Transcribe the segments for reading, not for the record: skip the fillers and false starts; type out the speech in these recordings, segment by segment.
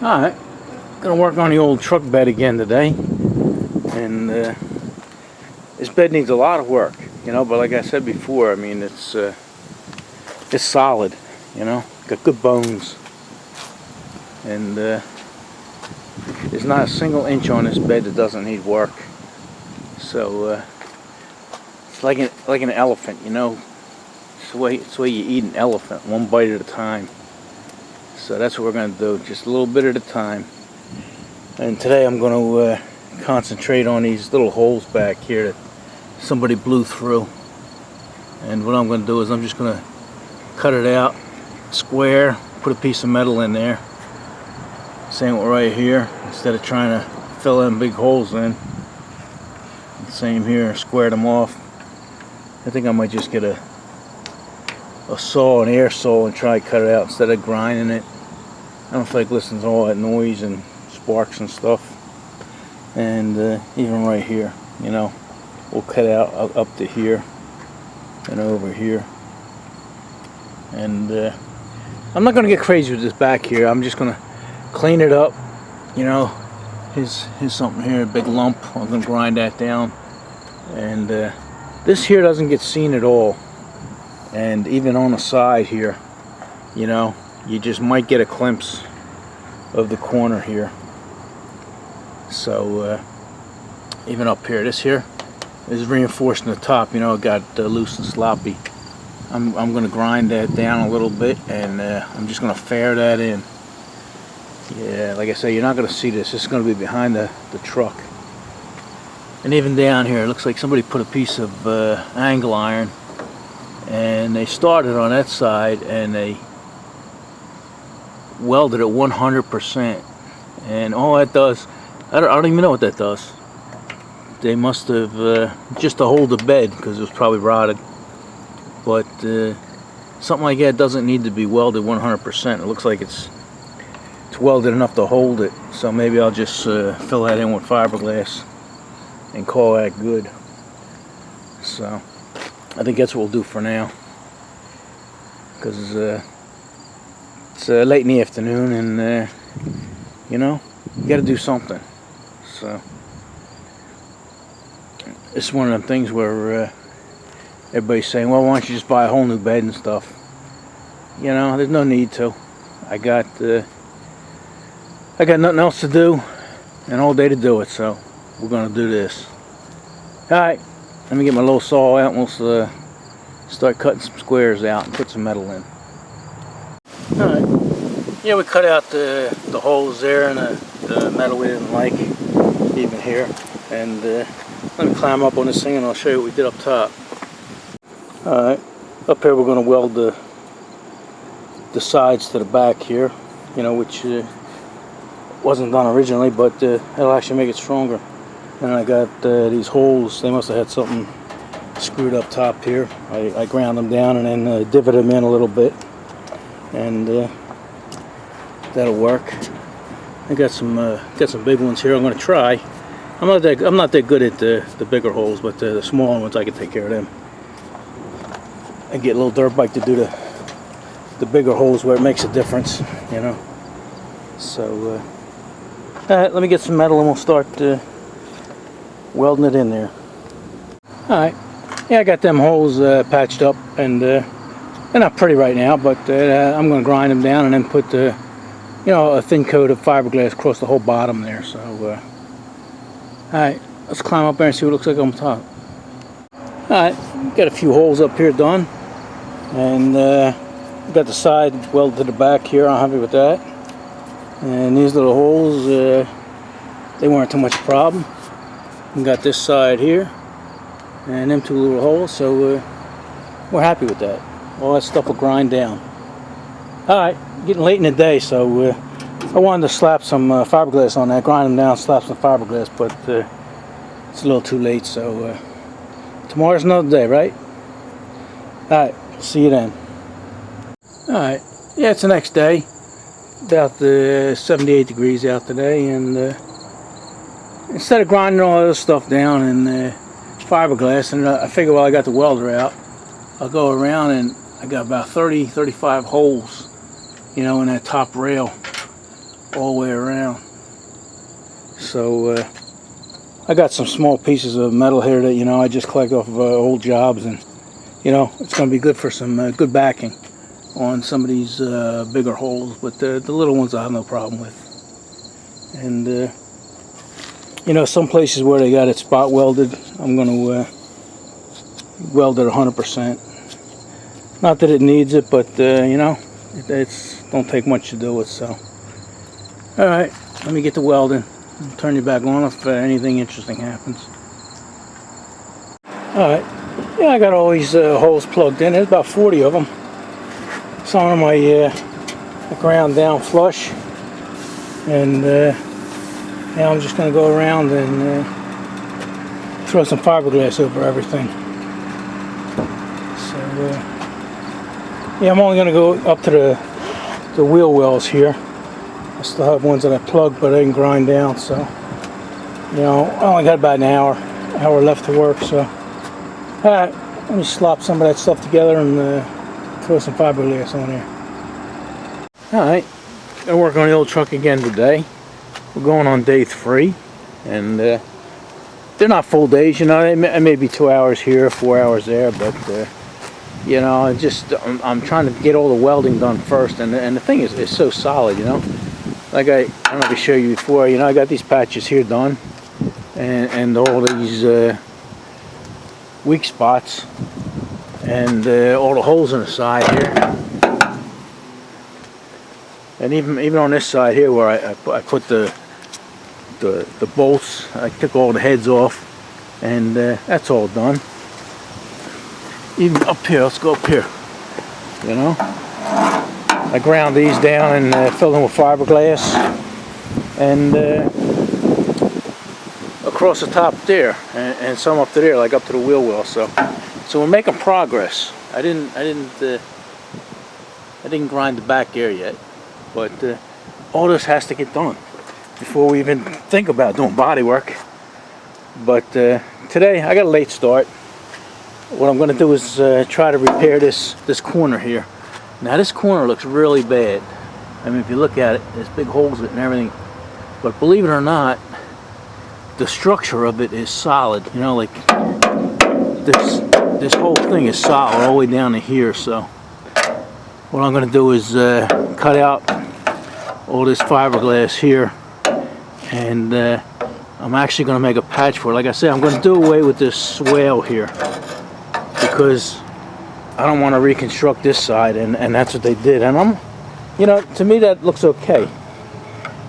Alright, gonna work on the old truck bed again today, and this bed needs a lot of work, you know, but like I said before, I mean, it's solid, you know, got good bones, and there's not a single inch on this bed that doesn't need work. So it's like an elephant, you know. It's the way you eat an elephant, one bite at a time. So that's what we're going to do, just a little bit at a time. And today I'm going to concentrate on these little holes back here that somebody blew through. And what I'm going to do is I'm just going to cut it out square, put a piece of metal in there. Same right here, instead of trying to fill in big holes in. Same here, square them off. I think I might just get a saw, an air saw, and try to cut it out instead of grinding it. I don't feel like listening to all that noise and sparks and stuff. And even right here, you know, we'll cut out up to here and over here. And I'm not going to get crazy with this back here. I'm just going to clean it up. You know, here's something here, a big lump. I'm going to grind that down. And this here doesn't get seen at all. And even on the side here, you know, you just might get a glimpse of the corner here. So even up here, this here is reinforcing the top. You know, it got loose and sloppy. I'm going to grind that down a little bit, and I'm just going to fair that in. Yeah, like I say, you're not going to see this. This is going to be behind the truck. And even down here, it looks like somebody put a piece of angle iron, and they started on that side and they welded it 100%. And all that does, I don't even know what that does. They must have just to hold the bed, because it was probably rotted. But something like that doesn't need to be welded 100%. It looks like it's welded enough to hold it. So maybe I'll just fill that in with fiberglass and call that good. So I think that's what we'll do for now, because it's late in the afternoon, and you know, you got to do something. So it's one of them things where everybody's saying, well, why don't you just buy a whole new bed and stuff? You know, there's no need to. I got nothing else to do and all day to do it, so we're gonna do this. Alright, let me get my little saw out, and we'll start cutting some squares out and put some metal in. Alright, yeah, we cut out the holes there and the metal we didn't like, even here. And let me climb up on this thing and I'll show you what we did up top. Alright, up here we're going to weld the sides to the back here, you know, which wasn't done originally, but it'll actually make it stronger. And I got these holes. They must have had something screwed up top here. I ground them down and then divoted them in a little bit, and that'll work. I got some big ones here. I'm going to try. I'm not that good at the bigger holes, but the smaller ones I can take care of them. I get a little dirt bike to do the bigger holes where it makes a difference, you know. So let me get some metal and we'll start welding it in there. Alright, yeah, I got them holes patched up, and they're not pretty right now, but I'm going to grind them down and then put you know, a thin coat of fiberglass across the whole bottom there. So alright, let's climb up there and see what it looks like on top. Alright, got a few holes up here done, and got the side welded to the back here. I'm happy with that. And these little holes, they weren't too much problem. We got this side here and them two little holes, so we're happy with that. All that stuff will grind down. Alright, getting late in the day, so I wanted to slap some fiberglass on that, grind them down, slap some fiberglass, but it's a little too late, so tomorrow's another day, right? Alright, see you then. Alright, yeah, it's the next day. About 78 degrees out today, and instead of grinding all this stuff down in fiberglass, and I figure while I got the welder out, I'll go around, and I got about 35 holes, you know, in that top rail. all the way around. So I got some small pieces of metal here that, you know, I just collect off of old jobs, and you know, it's going to be good for some good backing on some of these bigger holes, but the little ones I have no problem with. And you know, some places where they got it spot welded, I'm going to weld it 100%. Not that it needs it, but you know, it's don't take much to do it. So alright, let me get to welding. I'll turn you back on if anything interesting happens. Alright, yeah, I got all these holes plugged in. There's about 40 of them. Some of them I ground down flush, and now I'm just going to go around and throw some fiberglass over everything. So yeah, I'm only going to go up to the wheel wells here. I still have ones that I plugged, but I didn't grind down, so you know, I only got about an hour left to work. So alright, let me slop some of that stuff together and throw some fiberglass on there. Alright, gonna work on the old truck again today. We're going on day 3, and they're not full days, you know. It may be 2 hours here, 4 hours there, but you know, I'm trying to get all the welding done first, and the thing is, it's so solid, you know. Like I don't know if I showed you before, you know, I got these patches here done, and all these weak spots, and all the holes in the side here, and even on this side here where I put the bolts, I took all the heads off, and that's all done. Even up here, let's go up here, you know, I ground these down and filled them with fiberglass, and across the top there, and some up to there, like up to the wheel well. So we're making progress. I didn't grind the back there yet, but all this has to get done before we even think about doing body work. But today I got a late start. What I'm going to do is try to repair this corner here. Now this corner looks really bad. I mean, if you look at it, there's big holes in it and everything. But believe it or not, the structure of it is solid. You know, like this whole thing is solid all the way down to here. So what I'm going to do is cut out all this fiberglass here, and I'm actually going to make a patch for it. Like I said, I'm going to do away with this swale here, because I don't want to reconstruct this side, and that's what they did. And you know, to me that looks okay.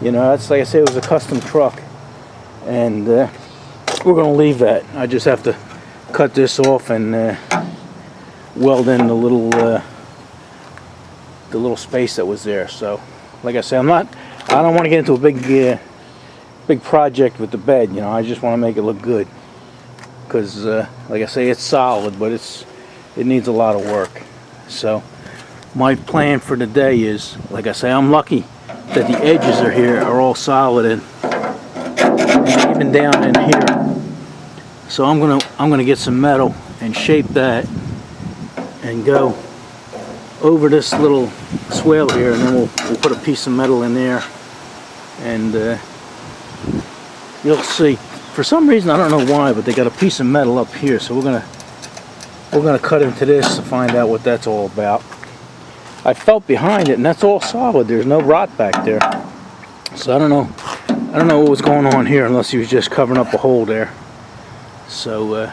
You know, that's, like I said, it was a custom truck, and we're going to leave that. I just have to cut this off and weld in the little space that was there. So like I said, I don't want to get into a big project with the bed. You know, I just want to make it look good, because like I say, it's solid, but it needs a lot of work. So my plan for the day is, like I say, I'm lucky that the edges are all solid, and even down in here. So I'm gonna get some metal and shape that and go over this little swale here, and then we'll put a piece of metal in there, and you'll see. For some reason, I don't know why, but they got a piece of metal up here, so we're gonna cut into this to find out what that's all about. I felt behind it, and that's all solid. There's no rot back there. So I don't know what was going on here, unless he was just covering up a hole there. So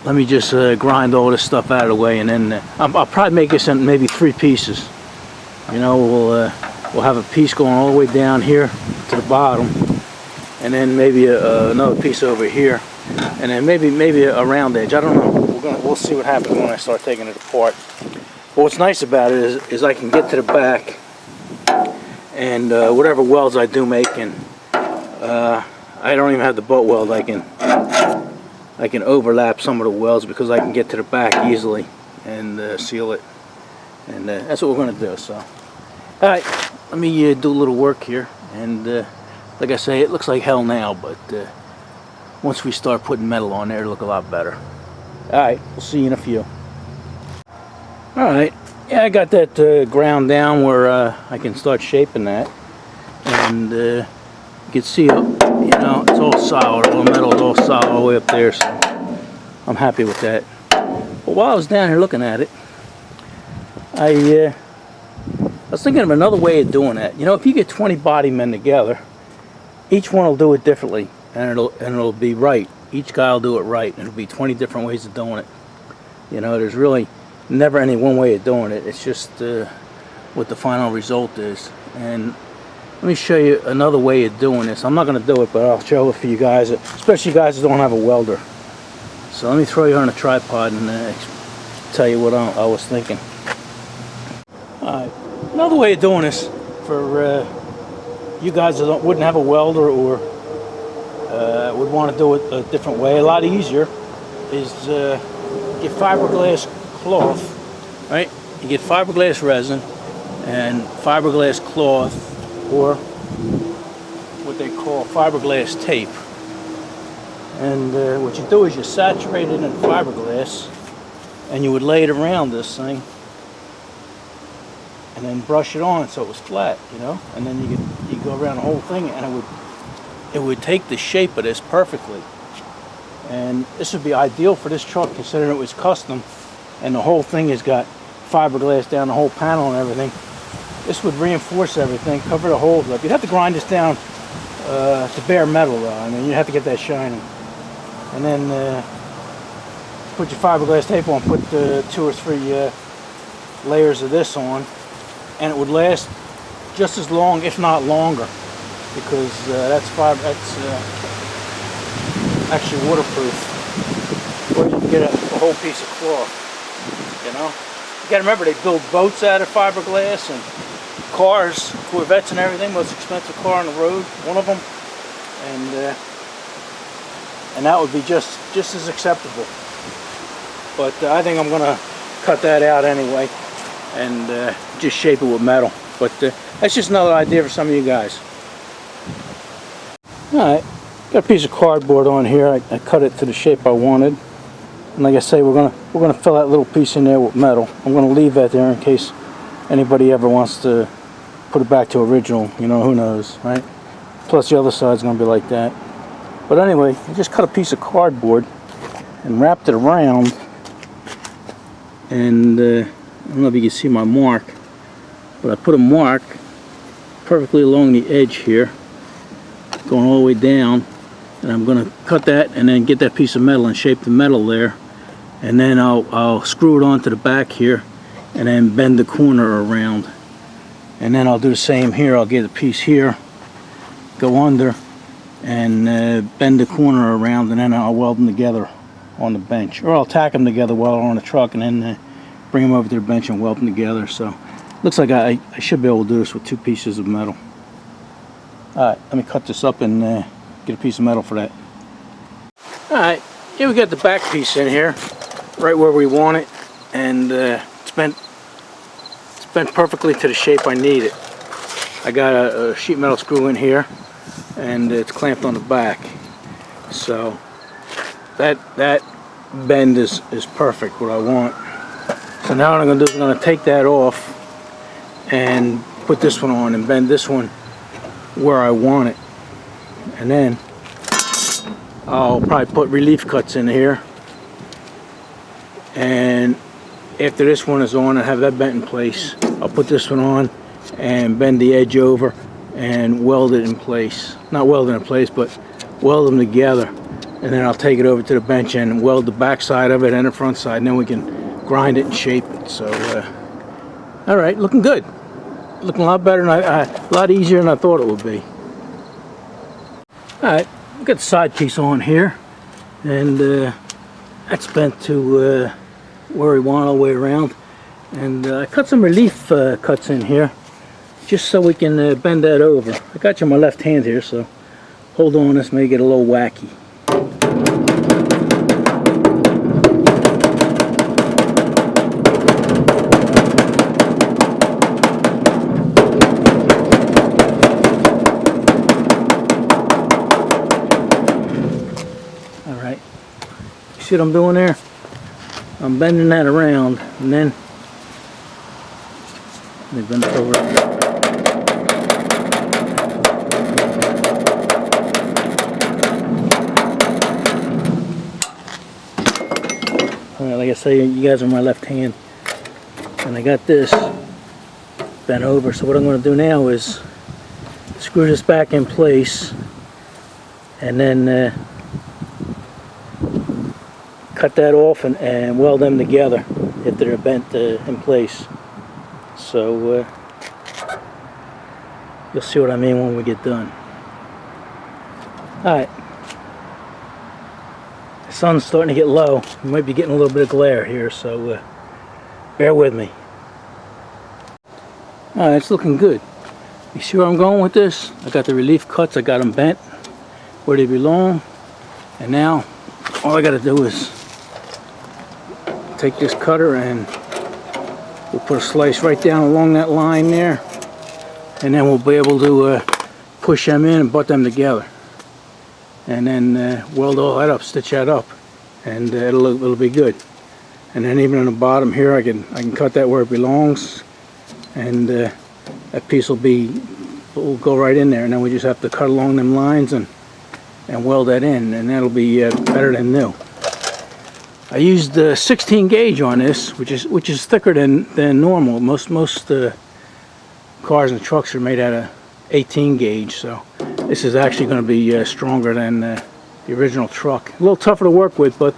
let me just grind all this stuff out of the way, and then I'll probably make this in maybe 3 pieces. You know, we'll have a piece going all the way down here to the bottom, and then maybe another piece over here, and then maybe a round edge. I don't know. We'll see what happens when I start taking it apart. But what's nice about it is I can get to the back, and whatever welds I do make, and I don't even have the butt weld. I can overlap some of the welds, because I can get to the back easily and seal it, and that's what we're going to do. So alright, let me do a little work here, and like I say, it looks like hell now, but once we start putting metal on there, it'll look a lot better. Alright, we'll see you in a few. Alright, yeah, I got that ground down where I can start shaping that. and you can see up, you know, it's all solid, all metal is all solid all the way up there, so I'm happy with that. But while I was down here looking at it, I was thinking of another way of doing that. You know, if you get 20 body men together, each one will do it differently, and it'll be right. Each guy will do it right, and it'll be 20 different ways of doing it. You know, there's really never any one way of doing it. It's just what the final result is. And let me show you another way of doing this. I'm not going to do it, but I'll show it for you guys, especially you guys that don't have a welder. So let me throw you on a tripod and tell you what I was thinking. Alright, another way of doing this for you guys that wouldn't have a welder or would want to do it a different way, a lot easier, is get fiberglass cloth, right? You get fiberglass resin and fiberglass cloth, or what they call fiberglass tape. And what you do is you saturate it in fiberglass, and you would lay it around this thing, and then brush it on so it was flat, you know. And then you go around the whole thing, and it would take the shape of this perfectly. And this would be ideal for this truck, considering it was custom, and the whole thing has got fiberglass down the whole panel and everything. This would reinforce everything, cover the holes up. You'd have to grind this down to bare metal, though. I mean, you have to get that shining. And then put your fiberglass tape on, put 2 or 3 layers of this on, and it would last just as long, if not longer, because that's actually waterproof. Or you can get a whole piece of cloth, you know. You gotta remember, they build boats out of fiberglass, and cars, Corvettes and everything, most expensive car on the road, one of them, and that would be just as acceptable. But I think I'm gonna cut that out anyway, and just shape it with metal. But that's just another idea for some of you guys. Alright, got a piece of cardboard on here. I cut it to the shape I wanted, and like I say, we're gonna fill that little piece in there with metal. I'm gonna leave that there in case anybody ever wants to put it back to original, you know, who knows, right? Plus the other side's gonna be like that. But anyway, I just cut a piece of cardboard and wrapped it around, and I don't know if you can see my mark, but I put a mark perfectly along the edge here, going all the way down, and I'm gonna cut that and then get that piece of metal and shape the metal there, and then I'll screw it onto the back here and then bend the corner around. And then I'll do the same here. I'll get a piece here, go under, and bend the corner around, and then I'll weld them together on the bench. Or I'll tack them together while they're on the truck, and then bring them over to the bench and weld them together. So looks like I should be able to do this with 2 pieces of metal. Alright, let me cut this up and get a piece of metal for that. Alright, here we got the back piece in here, right where we want it, and it's bent perfectly to the shape I need it. I got a sheet metal screw in here, and it's clamped on the back. So that bend is perfect, what I want. So now what I'm going to do is I'm going to take that off and put this one on and bend this one where I want it. And then I'll probably put relief cuts in here, and after this one is on and have that bent in place, I'll put this one on and bend the edge over and weld it in place. Not weld it in place, but weld them together. And then I'll take it over to the bench and weld the back side of it and the front side, and then we can grind it and shape it. So, alright, looking good. Looking a lot better, than a lot easier than I thought it would be. Alright, we've got the side piece on here, and that's bent to where we want all the way around. And I cut some relief cuts in here, just so we can bend that over. I got you on my left hand here, so hold on, this may get a little wacky. Alright, see what I'm doing there? I'm bending that around, and then let me bend it over. I say, you guys are my left hand. And I got this bent over. So what I'm going to do now is screw this back in place. And then cut that off and weld them together if they're bent in place. So you'll see what I mean when we get done. Alright. The sun's starting to get low. We might be getting a little bit of glare here, so bear with me. Alright, it's looking good. You see where I'm going with this? I got the relief cuts, I got them bent where they belong. And now all I got to do is take this cutter and we'll put a slice right down along that line there, and then we'll be able to push them in and butt them together, and then weld all that up, stitch that up, and it'll be good. And then even on the bottom here, I can cut that where it belongs, and that piece will go right in there, and then we just have to cut along them lines and weld that in, and that'll be better than new. I used 16 gauge on this, which is thicker than normal. Most cars and trucks are made out of 18 gauge, so this is actually going to be stronger than the original truck. A little tougher to work with, but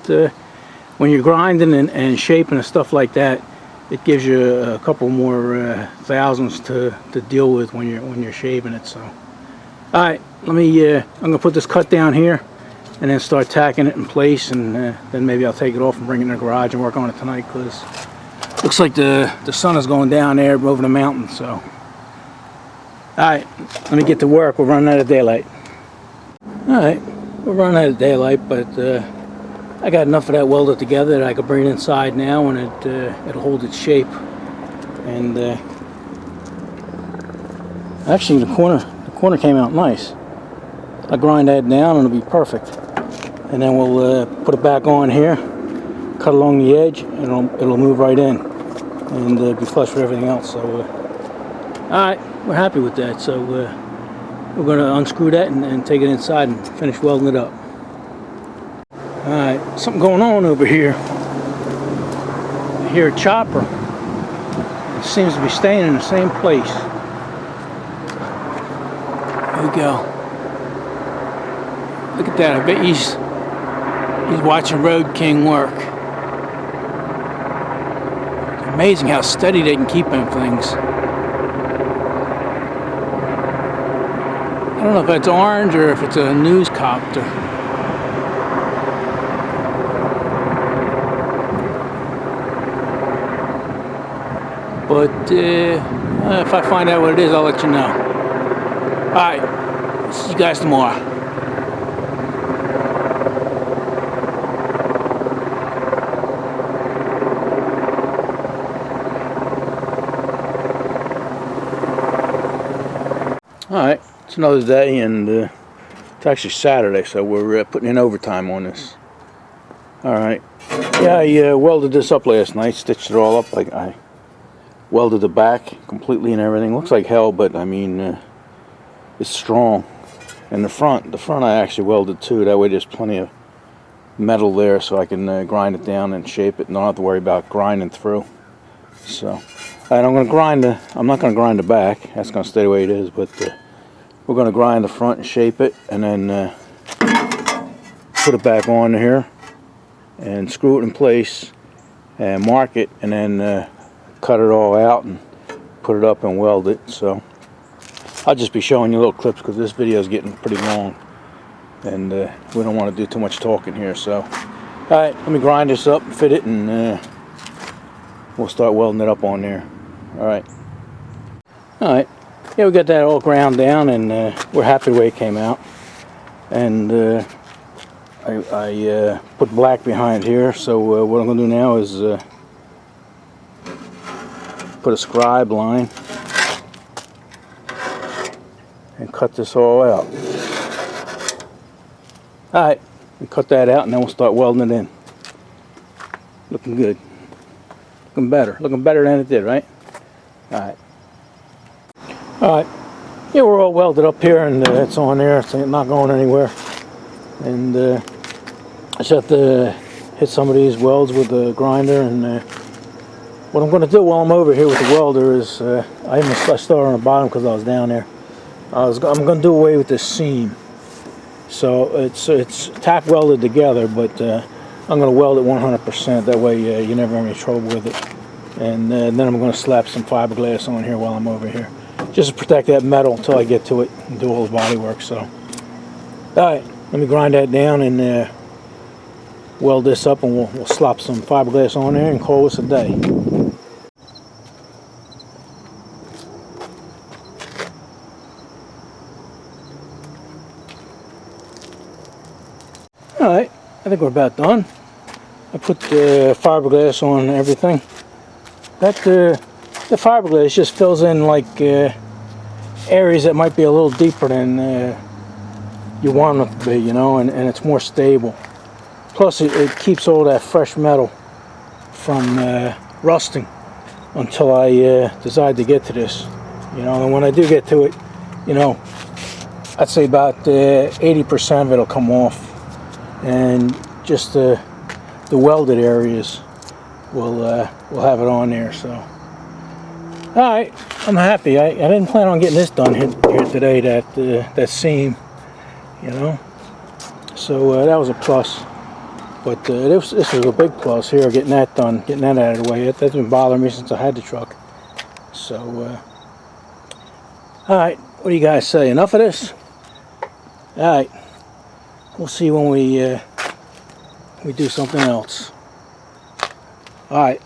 when you're grinding and shaping and stuff like that, it gives you a couple more thousandths to deal with when you're shaving it. So, all right, I'm gonna put this cut down here, and then start tacking it in place, and then maybe I'll take it off and bring it in the garage and work on it tonight, because it looks like the sun is going down there over the mountain. So, alright, let me get to work. We're running out of daylight. Alright, we're running out of daylight, but I got enough of that welded together that I could bring it inside now, and it'll hold its shape. And actually the corner came out nice. I'll grind that down and it'll be perfect. And then we'll put it back on here, cut along the edge, and it'll move right in and be flush with everything else. So, alright, we're happy with that. So we're going to unscrew that and take it inside and finish welding it up. Alright, something going on over here. I hear a chopper. It seems to be staying in the same place. There we go. Look at that. I bet he's watching Road King work. Amazing how steady they can keep them things. I don't know if it's orange or if it's a news copter. But if I find out what it is, I'll let you know. Alright, see you guys tomorrow. Alright, it's another day, and it's actually Saturday, so we're putting in overtime on this. Alright, yeah, I welded this up last night, stitched it all up. I welded the back completely and everything. Looks like hell, but I mean, it's strong. And the front I actually welded too. That way there's plenty of metal there, so I can grind it down and shape it, and don't have to worry about grinding through. So, and I'm not going to grind the back. That's going to stay the way it is, but we're going to grind the front and shape it, and then put it back on here and screw it in place and mark it, and then cut it all out and put it up and weld it. So I'll just be showing you little clips because this video is getting pretty long, and we don't want to do too much talking here. So alright, let me grind this up and fit it, and we'll start welding it up on there. Alright, yeah, we got that all ground down, and we're happy the way it came out. And I put black behind here, so what I'm going to do now is put a scribe line and cut this all out. Alright, we cut that out, and then we'll start welding it in. Looking good. Looking better than it did, right? Alright. Alright. Yeah, we're all welded up here, and it's on there, so it's not going anywhere. And I just have to hit hit some of these welds with the grinder. And what I'm going to do while I'm over here with the welder is I started on the bottom because I was down there. I'm going to do away with this seam. So it's tack welded together, but I'm going to weld it 100%. That way you never have any trouble with it. And then I'm going to slap some fiberglass on here while I'm over here, just to protect that metal until I get to it and do all the body work. So, all right, let me grind that down and weld this up, and we'll slap some fiberglass on there and call this a day. Alright, I think we're about done. I put the fiberglass on everything. The fiberglass just fills in like areas that might be a little deeper than you want them to be, you know, and it's more stable. Plus it keeps all that fresh metal from rusting until I decide to get to this, you know. And when I do get to it, you know, I'd say about 80% of it will come off, and just the welded areas will have it on there. So, all right, I'm happy. I didn't plan on getting this done here today. That seam, you know. So that was a plus. But this was a big plus here, getting that done, getting that out of the way. That's been bothering me since I had the truck. So, all right, what do you guys say? Enough of this? All right, we'll see when we do something else. All right.